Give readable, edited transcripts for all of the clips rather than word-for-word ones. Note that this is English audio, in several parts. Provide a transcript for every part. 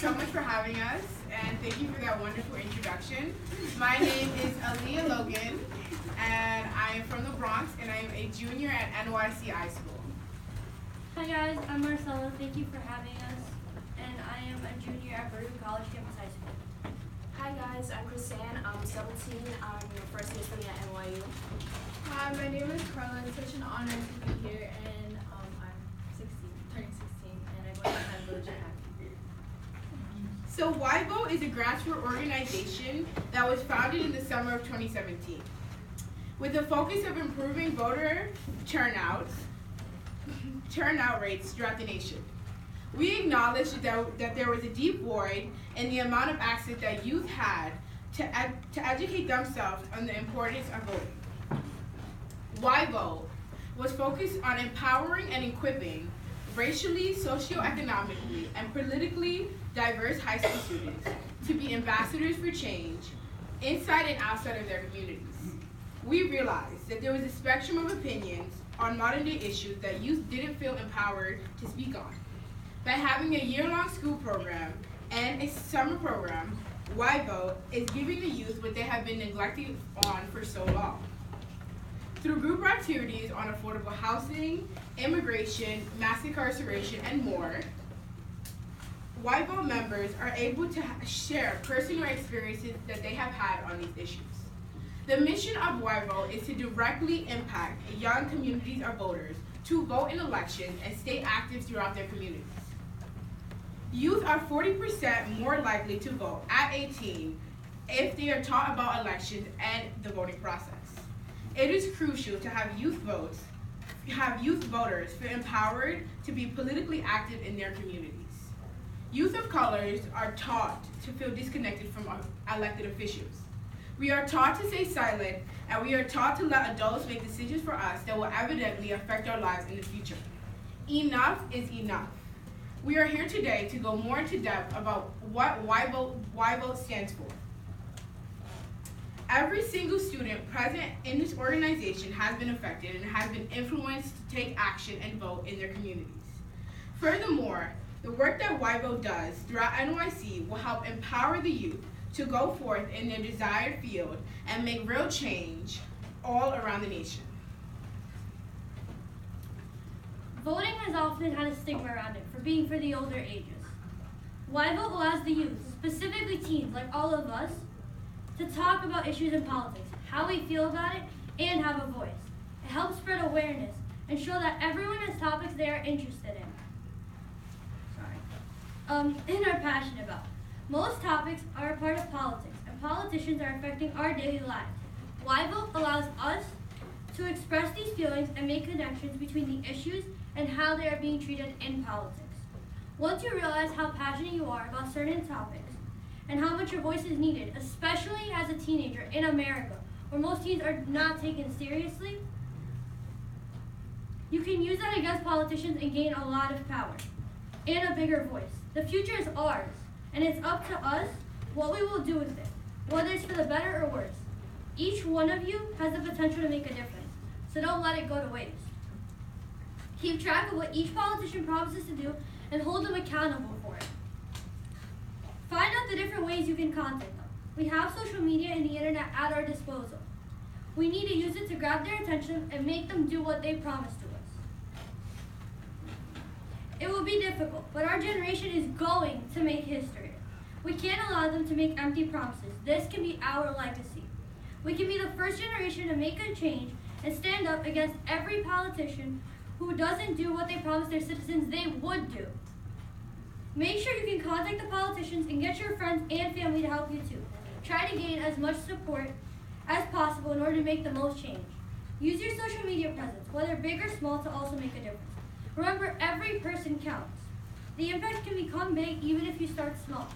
so much for having us, and thank you for that wonderful introduction. My name is Aaliyah Logan, and I am from the Bronx, and I am a junior at NYCI School. Hi guys, I'm Marcella. Thank you for having us, and I am a junior at Rutgers College Campus High School. Hi guys, I'm Chrisanne. I'm 17. I'm your first year studying at NYU. Hi, my name is Carla. It's such an honor to be here, and I'm 16, turning 16, and I go to Penn Village at So YVote is a grassroots organization that was founded in the summer of 2017 with the focus of improving voter turnout rates throughout the nation. We acknowledge that there was a deep void in the amount of access that youth had to educate themselves on the importance of voting. YVote was focused on empowering and equipping racially, socioeconomically, and politically diverse high school students to be ambassadors for change inside and outside of their communities. We realized that there was a spectrum of opinions on modern day issues that youth didn't feel empowered to speak on. By having a year-long school program and a summer program, YVote is giving the youth what they have been neglected on for so long. Through group activities on affordable housing, immigration, mass incarceration, and more, YVote members are able to share personal experiences that they have had on these issues. The mission of YVote is to directly impact young communities of voters to vote in elections and stay active throughout their communities. Youth are 40% more likely to vote at 18 if they are taught about elections and the voting process. It is crucial to have youth voters feel empowered to be politically active in their communities. Youth of colors are taught to feel disconnected from elected officials. We are taught to stay silent, and we are taught to let adults make decisions for us that will evidently affect our lives in the future. Enough is enough. We are here today to go more into depth about what YVote stands for. Every single student present in this organization has been affected and has been influenced to take action and vote in their communities. Furthermore, the work that YVote does throughout NYC will help empower the youth to go forth in their desired field and make real change all around the nation. Voting has often had a stigma around it for being for the older ages. YVote allows the youth, specifically teens like all of us, to talk about issues in politics, how we feel about it, and have a voice. It helps spread awareness and show that everyone has topics they are interested in. And are passionate about. Most topics are a part of politics, and politicians are affecting our daily lives. YVote allows us to express these feelings and make connections between the issues and how they are being treated in politics. Once you realize how passionate you are about certain topics and how much your voice is needed, especially as a teenager in America, where most teens are not taken seriously, you can use that against politicians and gain a lot of power and a bigger voice. The future is ours, and it's up to us what we will do with it, whether it's for the better or worse. Each one of you has the potential to make a difference, so don't let it go to waste. Keep track of what each politician promises to do and hold them accountable for it. Find out the different ways you can contact them. We have social media and the internet at our disposal. We need to use it to grab their attention and make them do what they promised to us. It will be difficult, but our generation is going to make history. We can't allow them to make empty promises. This can be our legacy. We can be the first generation to make a change and stand up against every politician who doesn't do what they promised their citizens they would do. Make sure you can contact the politicians and get your friends and family to help you too. Try to gain as much support as possible in order to make the most change. Use your social media presence, whether big or small, to also make a difference. Remember, every person counts. The impact can become big even if you start small.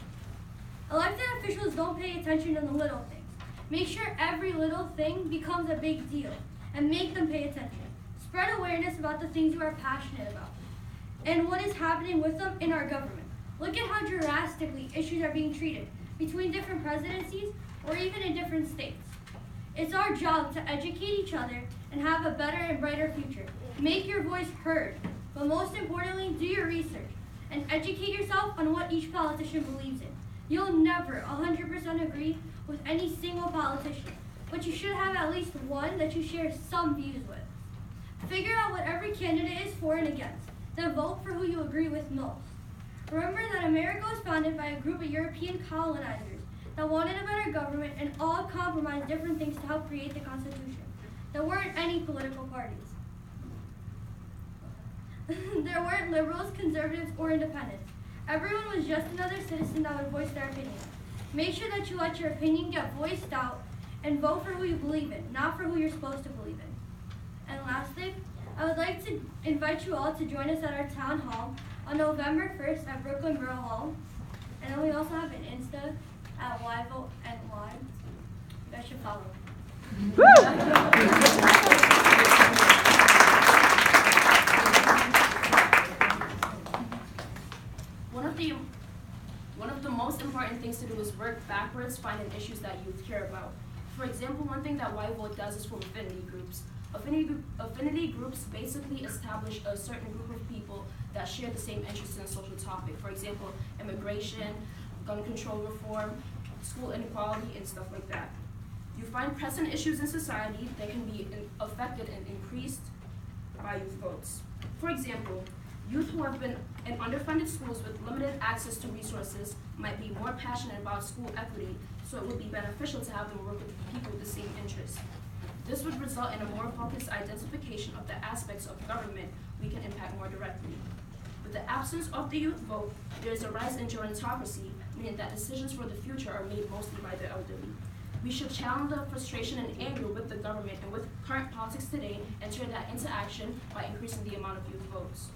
Elected officials don't pay attention to the little things. Make sure every little thing becomes a big deal and make them pay attention. Spread awareness about the things you are passionate about and what is happening with them in our government. Look at how drastically issues are being treated between different presidencies or even in different states. It's our job to educate each other and have a better and brighter future. Make your voice heard, but most importantly, do your research and educate yourself on what each politician politician believes in. You'll never 100% agree with any single politician, but you should have at least one that you share some views with. Figure out what every candidate is for and against, then vote for who you agree with most. Remember that America was founded by a group of European colonizers that wanted a better government and all compromised different things to help create the Constitution. There weren't any political parties. There weren't liberals, conservatives, or independents. Everyone was just another citizen that would voice their opinion. Make sure that you let your opinion get voiced out and vote for who you believe in, not for who you're supposed to believe in. And lastly, I would like to invite you all to join us at our town hall on November 1st at Brooklyn Borough Hall. And then we also have an Insta at YVote NY. You guys should follow. One of the most important things to do is work backwards, finding issues that youth care about. For example, one thing that YVote does is form affinity groups. Affinity groups basically establish a certain group of people that share the same interests in a social topic. For example, immigration, gun control reform, school inequality, and stuff like that. You find present issues in society that can be affected and increased by youth votes. For example, youth who have been in underfunded schools with limited access to resources might be more passionate about school equity, so it would be beneficial to have them work with people with the same interests. This would result in a more focused identification of the aspects of government we can impact more directly. With the absence of the youth vote, there is a rise in gerontocracy, meaning that decisions for the future are made mostly by the elderly. We should challenge the frustration and anger with the government and with current politics today and turn that into action by increasing the amount of youth votes.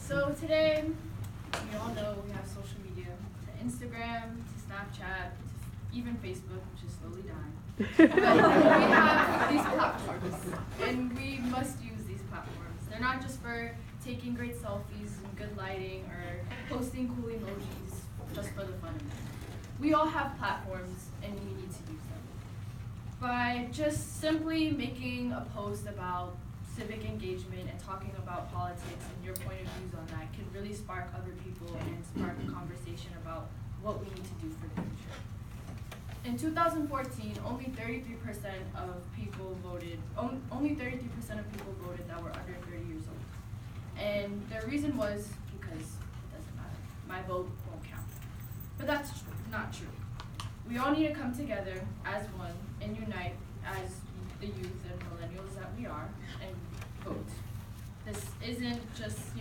So today, we all know we have social media, to Instagram, to Snapchat, to even Facebook, which is slowly dying. We have these platforms, and we must use these platforms. They're not just for taking great selfies and good lighting or posting cool emojis just for the fun of it. We all have platforms, and we need to use them. By just simply making a post about civic engagement and talking about politics and your point of views on that can really spark other people and spark a conversation about what we need to do for the future. In 2014, only 33% of people voted. Only 33% of people voted that were under 30 years old, and the reason was because it doesn't matter. My vote won't count. But that's not true. We all need to come together as one and unite as the youth and millennials that we are and vote. This isn't just,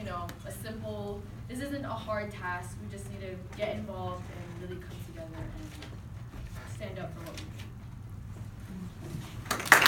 this isn't a hard task. We just need to get involved and really come together and stand up for what we need.